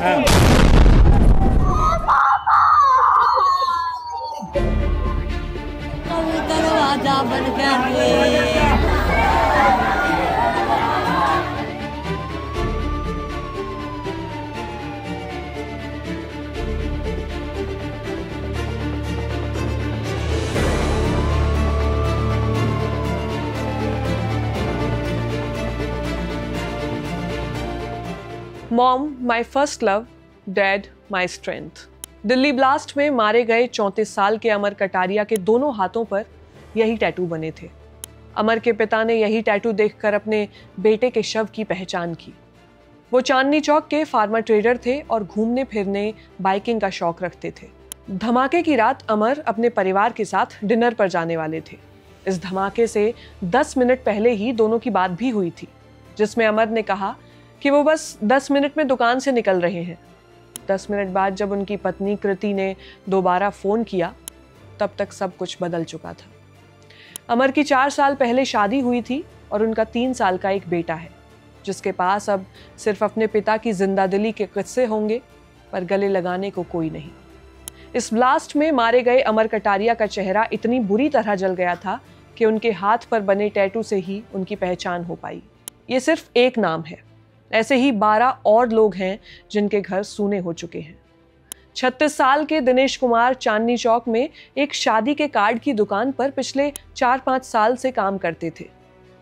दरवाजा बंद कर दे। Mom my first love, dad my strength. Delhi blast में मारे गए 34 साल के अमर कटारिया के दोनों हाथों पर यही टैटू बने थे। अमर के पिता ने यही टैटू देखकर अपने बेटे के शव की पहचान की। वो चांदनी चौक के फार्मर ट्रेडर थे और घूमने फिरने बाइकिंग का शौक रखते थे। धमाके की रात अमर अपने परिवार के साथ डिनर पर जाने वाले थे। इस धमाके से 10 मिनट पहले ही दोनों की बात भी हुई थी, जिसमें अमर ने कहा कि वो बस 10 मिनट में दुकान से निकल रहे हैं। 10 मिनट बाद जब उनकी पत्नी कृति ने दोबारा फ़ोन किया, तब तक सब कुछ बदल चुका था। अमर की 4 साल पहले शादी हुई थी और उनका 3 साल का एक बेटा है, जिसके पास अब सिर्फ अपने पिता की जिंदादिली के किस्से होंगे, पर गले लगाने को कोई नहीं। इस ब्लास्ट में मारे गए अमर कटारिया का चेहरा इतनी बुरी तरह जल गया था कि उनके हाथ पर बने टैटू से ही उनकी पहचान हो पाई। ये सिर्फ एक नाम है, ऐसे ही 12 और लोग हैं जिनके घर सूने हो चुके हैं। 36 साल के दिनेश कुमार चांदनी चौक में एक शादी के कार्ड की दुकान पर पिछले 4-5 साल से काम करते थे।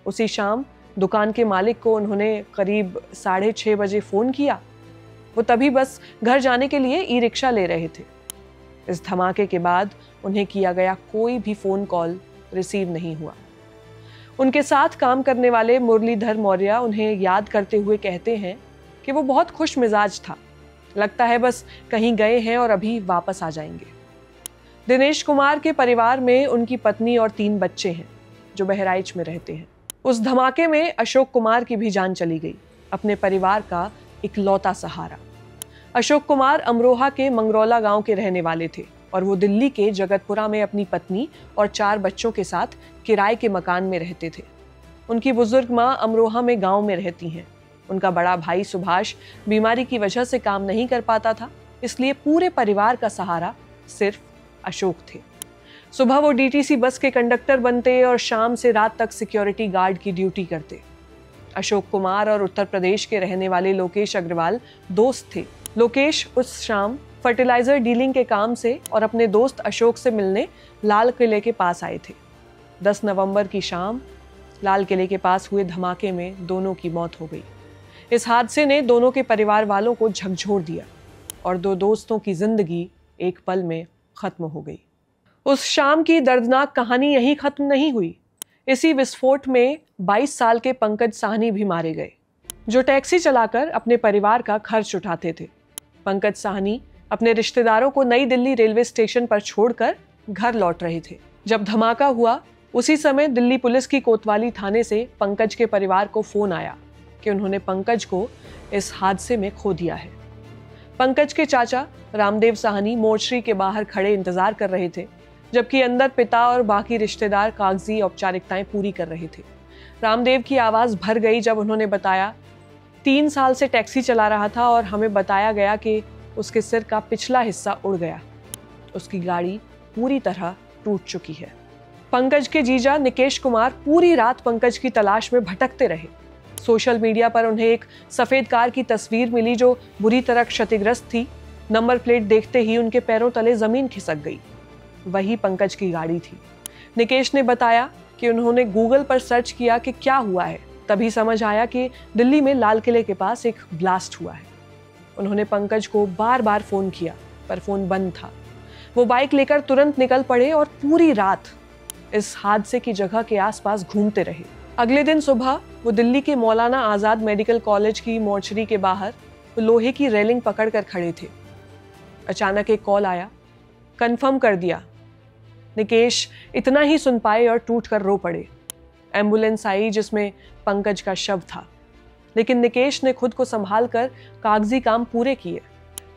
उसी शाम दुकान के मालिक को उन्होंने करीब 6:30 बजे फ़ोन किया। वो तभी बस घर जाने के लिए ई रिक्शा ले रहे थे। इस धमाके के बाद उन्हें किया गया कोई भी फ़ोन कॉल रिसीव नहीं हुआ। उनके साथ काम करने वाले मुरलीधर मौर्य उन्हें याद करते हुए कहते हैं कि वो बहुत खुश मिजाज था, लगता है बस कहीं गए हैं और अभी वापस आ जाएंगे। दिनेश कुमार के परिवार में उनकी पत्नी और 3 बच्चे हैं जो बहराइच में रहते हैं। उस धमाके में अशोक कुमार की भी जान चली गई, अपने परिवार का इकलौता सहारा। अशोक कुमार अमरोहा के मंगरौला गांव के रहने वाले थे और वो दिल्ली के जगतपुरा में अपनी पत्नी और 4 बच्चों के साथ किराए के मकान में रहते थे। उनकी बुजुर्ग माँ अमरोहा में गांव में रहती हैं। उनका बड़ा भाई सुभाष बीमारी की वजह से काम नहीं कर पाता था, इसलिए पूरे परिवार का सहारा सिर्फ अशोक थे। सुबह वो डीटीसी बस के कंडक्टर बनते और शाम से रात तक सिक्योरिटी गार्ड की ड्यूटी करते। अशोक कुमार और उत्तर प्रदेश के रहने वाले लोकेश अग्रवाल दोस्त थे। लोकेश उस शाम फर्टिलाइजर डीलिंग के काम से और अपने दोस्त अशोक से मिलने लाल किले के पास आए थे। 10 नवंबर की शाम लाल किले के पास हुए धमाके में दोनों की मौत हो गई। इस हादसे ने दोनों के परिवार वालों को झकझोर दिया और 2 दोस्तों की जिंदगी एक पल में खत्म हो गई। उस शाम की दर्दनाक कहानी यहीं खत्म नहीं हुई। इसी विस्फोट में 22 साल के पंकज साहनी भी मारे गए, जो टैक्सी चलाकर अपने परिवार का खर्च उठाते थे। पंकज साहनी अपने रिश्तेदारों को नई दिल्ली रेलवे स्टेशन पर छोड़कर घर लौट रहे थे। जब धमाका हुआ, उसी समय दिल्ली पुलिस की कोतवाली थाने से पंकज के परिवार को फोन आया कि उन्होंने पंकज को इस हादसे में खो दिया है। पंकज के चाचा रामदेव साहनी मोर्चरी के बाहर खड़े इंतजार कर रहे थे, जबकि अंदर पिता और बाकी रिश्तेदार कागजी औपचारिकताएं पूरी कर रहे थे। रामदेव की आवाज भर गई जब उन्होंने बताया, 3 साल से टैक्सी चला रहा था और हमें बताया गया कि उसके सिर का पिछला हिस्सा उड़ गया। उसकी गाड़ी पूरी तरह टूट चुकी है। पंकज के जीजा निकेश कुमार पूरी रात पंकज की तलाश में भटकते रहे। सोशल मीडिया पर उन्हें एक सफेद कार की तस्वीर मिली जो बुरी तरह क्षतिग्रस्त थी। नंबर प्लेट देखते ही उनके पैरों तले जमीन खिसक गई। वही पंकज की गाड़ी थी। निकेश ने बताया कि उन्होंने गूगल पर सर्च किया कि क्या हुआ है, तभी समझ आया कि दिल्ली में लाल किले के पास एक ब्लास्ट हुआ है। उन्होंने पंकज को बार बार फोन किया, पर फोन बंद था। वो बाइक लेकर तुरंत निकल पड़े और पूरी रात इस हादसे की जगह के आसपास घूमते रहे। अगले दिन सुबह वो दिल्ली के मौलाना आजाद मेडिकल कॉलेज की मोर्चरी के बाहर लोहे की रेलिंग पकड़कर खड़े थे। अचानक एक कॉल आया, कंफर्म कर दिया। निकेश इतना ही सुन पाए और टूटकर रो पड़े। एम्बुलेंस आई जिसमें पंकज का शव था, लेकिन निकेश ने खुद को संभाल कर कागजी काम पूरे किए।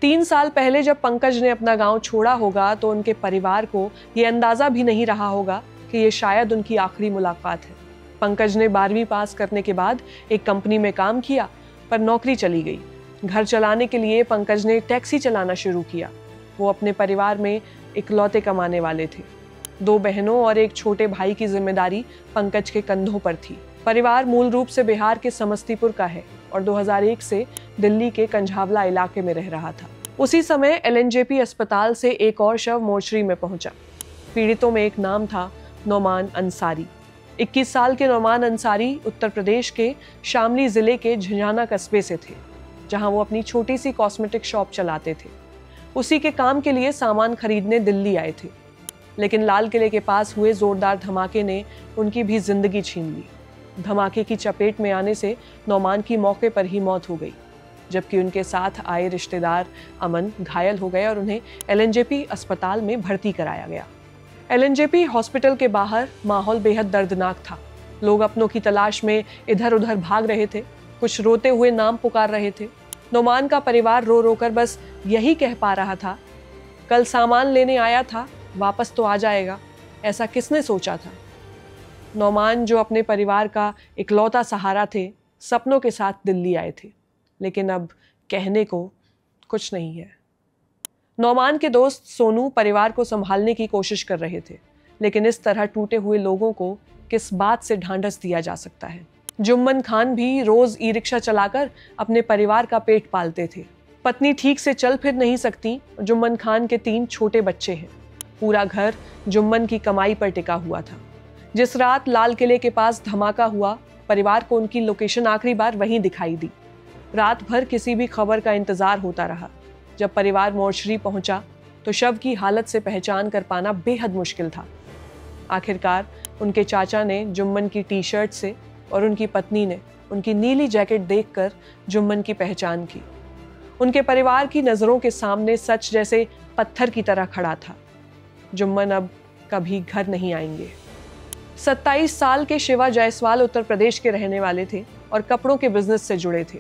3 साल पहले जब पंकज ने अपना गांव छोड़ा होगा तो उनके परिवार को ये अंदाजा भी नहीं रहा होगा कि ये शायद उनकी आखिरी मुलाकात है। पंकज ने 12वीं पास करने के बाद एक कंपनी में काम किया, पर नौकरी चली गई। घर चलाने के लिए पंकज ने टैक्सी चलाना शुरू किया। वो अपने परिवार में इकलौते कमाने वाले थे। 2 बहनों और एक छोटे भाई की जिम्मेदारी पंकज के कंधों पर थी। परिवार मूल रूप से बिहार के समस्तीपुर का है और 2001 से दिल्ली के कंझावला इलाके में रह रहा था। उसी समय LNJP अस्पताल से एक और शव मोर्चरी में पहुंचा। पीड़ितों में एक नाम था नौमान अंसारी। 21 साल के नौमान अंसारी उत्तर प्रदेश के शामली जिले के झंझाना कस्बे से थे, जहां वो अपनी छोटी सी कॉस्मेटिक शॉप चलाते थे। उसी के काम के लिए सामान खरीदने दिल्ली आए थे, लेकिन लाल किले के पास हुए जोरदार धमाके ने उनकी भी जिंदगी छीन ली। धमाके की चपेट में आने से नौमान की मौके पर ही मौत हो गई, जबकि उनके साथ आए रिश्तेदार अमन घायल हो गए और उन्हें LNJP अस्पताल में भर्ती कराया गया। LNJP हॉस्पिटल के बाहर माहौल बेहद दर्दनाक था। लोग अपनों की तलाश में इधर उधर भाग रहे थे, कुछ रोते हुए नाम पुकार रहे थे। नौमान का परिवार रो रो कर बस यही कह पा रहा था, कल सामान लेने आया था, वापस तो आ जाएगा। ऐसा किसने सोचा था? नौमान, जो अपने परिवार का इकलौता सहारा थे, सपनों के साथ दिल्ली आए थे, लेकिन अब कहने को कुछ नहीं है। नौमान के दोस्त सोनू परिवार को संभालने की कोशिश कर रहे थे, लेकिन इस तरह टूटे हुए लोगों को किस बात से ढांढस दिया जा सकता है? जुम्मन खान भी रोज ई-रिक्शा चलाकर अपने परिवार का पेट पालते थे। पत्नी ठीक से चल फिर नहीं सकती। जुम्मन खान के 3 छोटे बच्चे हैं। पूरा घर जुम्मन की कमाई पर टिका हुआ था। जिस रात लाल किले के पास धमाका हुआ, परिवार को उनकी लोकेशन आखिरी बार वहीं दिखाई दी। रात भर किसी भी खबर का इंतजार होता रहा। जब परिवार मोर्चरी पहुंचा तो शव की हालत से पहचान कर पाना बेहद मुश्किल था। आखिरकार उनके चाचा ने जुम्मन की टी-शर्ट से और उनकी पत्नी ने उनकी नीली जैकेट देखकर जुम्मन की पहचान की। उनके परिवार की नज़रों के सामने सच जैसे पत्थर की तरह खड़ा था। जुम्मन अब कभी घर नहीं आएंगे। 27 साल के शिवा जायसवाल उत्तर प्रदेश के रहने वाले थे और कपड़ों के बिजनेस से जुड़े थे।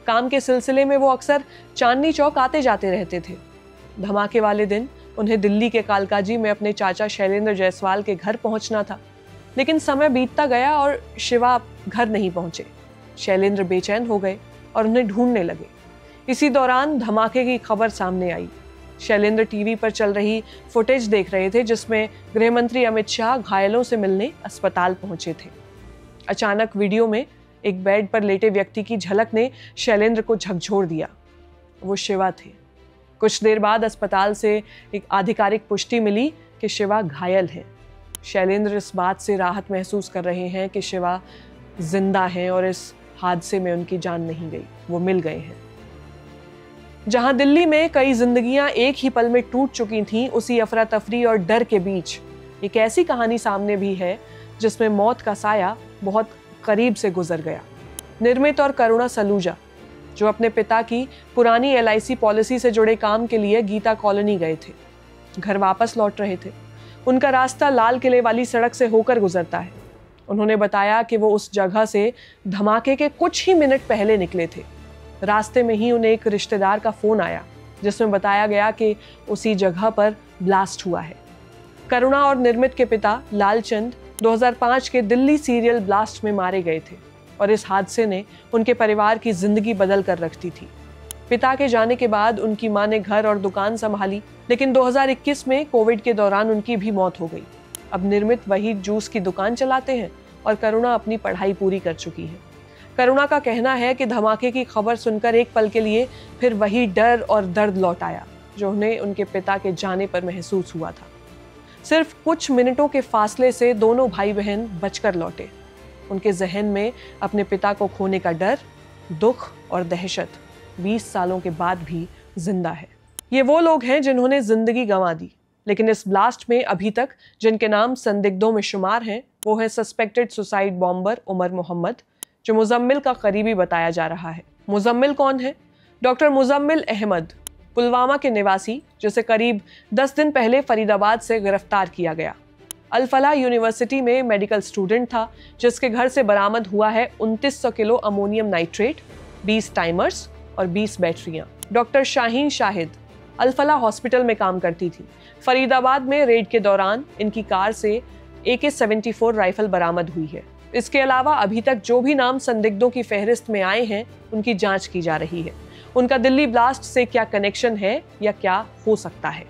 काम के सिलसिले में वो अक्सर चांदनी चौक आते जाते रहते थे। धमाके वाले दिन उन्हें दिल्ली के कालकाजी में अपने चाचा शैलेंद्र जायसवाल के घर पहुंचना था, लेकिन समय बीतता गया और शिवा घर नहीं पहुंचे। शैलेंद्र बेचैन हो गए और उन्हें ढूंढने लगे। इसी दौरान धमाके की खबर सामने आई। शैलेंद्र टीवी पर चल रही फुटेज देख रहे थे, जिसमें गृह मंत्री अमित शाह घायलों से मिलने अस्पताल पहुंचे थे। अचानक वीडियो में एक बेड पर लेटे व्यक्ति की झलक ने शैलेंद्र को झकझोर दिया। वो शिवा थे। कुछ देर बाद अस्पताल से एक आधिकारिक पुष्टि मिली कि शिवा घायल हैं। शैलेंद्र इस बात से राहत महसूस कर रहे हैं कि शिवा जिंदा हैं और इस हादसे में उनकी जान नहीं गई, वो मिल गए हैं। जहां दिल्ली में कई जिंदगियां एक ही पल में टूट चुकी थीं, उसी अफरा तफरी और डर के बीच एक ऐसी कहानी सामने भी है जिसमें मौत का साया बहुत करीब से गुजर गया। निर्मित और करुणा सलूजा, जो अपने पिता की पुरानी LIC पॉलिसी से जुड़े काम के लिए गीता कॉलोनी गए थे, घर वापस लौट रहे थे। उनका रास्ता लाल किले वाली सड़क से होकर गुजरता है। उन्होंने बताया कि वो उस जगह से धमाके के कुछ ही मिनट पहले निकले थे। रास्ते में ही उन्हें एक रिश्तेदार का फोन आया, जिसमें बताया गया कि उसी जगह पर ब्लास्ट हुआ है। करुणा और निर्मित के पिता लालचंद 2005 के दिल्ली सीरियल ब्लास्ट में मारे गए थे और इस हादसे ने उनके परिवार की जिंदगी बदल कर रख दी थी। पिता के जाने के बाद उनकी मां ने घर और दुकान संभाली, लेकिन 2021 में कोविड के दौरान उनकी भी मौत हो गई। अब निर्मित वही जूस की दुकान चलाते हैं और करुणा अपनी पढ़ाई पूरी कर चुकी है। करुणा का कहना है कि धमाके की खबर सुनकर एक पल के लिए फिर वही डर और दर्द लौट आया जो उन्हें उनके पिता के जाने पर महसूस हुआ था। सिर्फ कुछ मिनटों के फासले से दोनों भाई बहन बचकर लौटे। उनके जहन में अपने पिता को खोने का डर, दुख और दहशत 20 सालों के बाद भी जिंदा है। ये वो लोग हैं जिन्होंने जिंदगी गंवा दी, लेकिन इस ब्लास्ट में अभी तक जिनके नाम संदिग्धों में शुमार हैं, वो है suspected suicide bomber Umar Mohammad, जो मुजम्मिल का करीबी बताया जा रहा है। मुजम्मिल कौन है? डॉक्टर मुजम्मिल अहमद, पुलवामा के निवासी, जिसे करीब 10 दिन पहले फरीदाबाद से गिरफ्तार किया गया। अल-फलाह यूनिवर्सिटी में मेडिकल स्टूडेंट था, जिसके घर से बरामद हुआ है 2900 किलो अमोनियम नाइट्रेट, 20 टाइमर्स और 20 बैटरियां। डॉक्टर शाहीन शाहिद अल-फलाह हॉस्पिटल में काम करती थी। फरीदाबाद में रेड के दौरान इनकी कार से AK-74 राइफल बरामद हुई है। इसके अलावा अभी तक जो भी नाम संदिग्धों की फहरिस्त में आए हैं, उनकी जांच की जा रही है। उनका दिल्ली ब्लास्ट से क्या कनेक्शन है या क्या हो सकता है।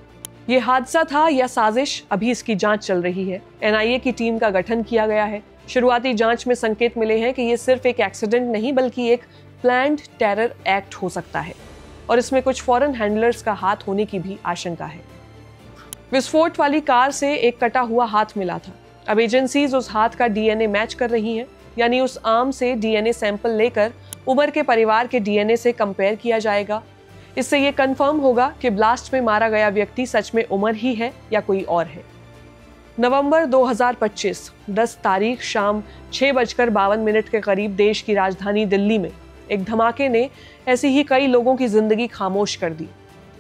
ये हादसा था या साजिश, अभी इसकी जांच चल रही है। एनआईए की टीम का गठन किया गया है। शुरुआती जांच में संकेत मिले हैं कि ये सिर्फ एक एक्सीडेंट नहीं बल्कि एक प्लान्ड टेरर एक्ट हो सकता है और इसमें कुछ फॉरेन हैंडलर्स का हाथ होने की भी आशंका है। विस्फोट वाली कार से एक कटा हुआ हाथ मिला था। अब एजेंसीज उस हाथ का डीएनए मैच कर रही हैं, यानी उस आर्म से डीएनए सैंपल लेकर उमर के परिवार के डीएनए से कंपेयर किया जाएगा। इससे ये कंफर्म होगा कि ब्लास्ट में मारा गया व्यक्ति सच में उमर ही है या कोई और है। नवंबर 2025 10 तारीख शाम 6:52 के करीब देश की राजधानी दिल्ली में एक धमाके ने ऐसी ही कई लोगों की जिंदगी खामोश कर दी।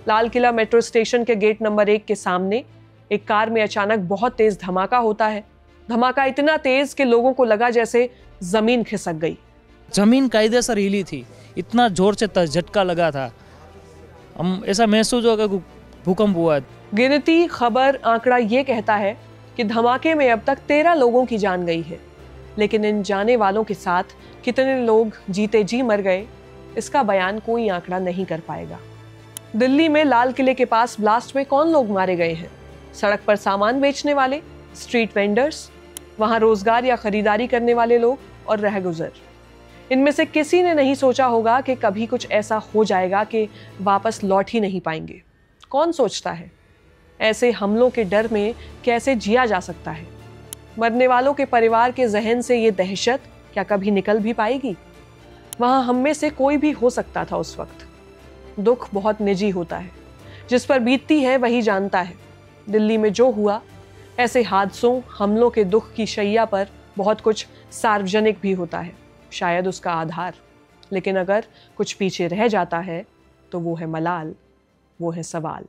लाल किला मेट्रो स्टेशन के गेट नंबर 1 के सामने एक कार में अचानक बहुत तेज धमाका होता है। धमाका इतना तेज कि लोगों को लगा जैसे जमीन खिसक गई। जमीन कायदे से हिली थी, इतना जोर से झटका लगा था, हम ऐसा महसूस होगा कि भूकंप हुआ। गिनती खबर आंकड़ा ये कहता है कि धमाके में अब तक 13 लोगों की जान गई है, लेकिन इन जाने वालों के साथ कितने लोग जीते जी मर गए, इसका बयान कोई आंकड़ा नहीं कर पाएगा। दिल्ली में लाल किले के पास ब्लास्ट में कौन लोग मारे गए हैं? सड़क पर सामान बेचने वाले, स्ट्रीट वेंडर्स, वहां रोजगार या खरीदारी करने वाले लोग और रहगुजर। इनमें से किसी ने नहीं सोचा होगा कि कभी कुछ ऐसा हो जाएगा कि वापस लौट ही नहीं पाएंगे। कौन सोचता है? ऐसे हमलों के डर में कैसे जिया जा सकता है? मरने वालों के परिवार के जहन से ये दहशत क्या कभी निकल भी पाएगी? वहां हम में से कोई भी हो सकता था उस वक्त। दुख बहुत निजी होता है, जिस पर बीतती है वही जानता है। दिल्ली में जो हुआ, ऐसे हादसों, हमलों के दुख की शैया पर बहुत कुछ सार्वजनिक भी होता है, शायद उसका आधार। लेकिन अगर कुछ पीछे रह जाता है तो वो है मलाल, वो है सवाल।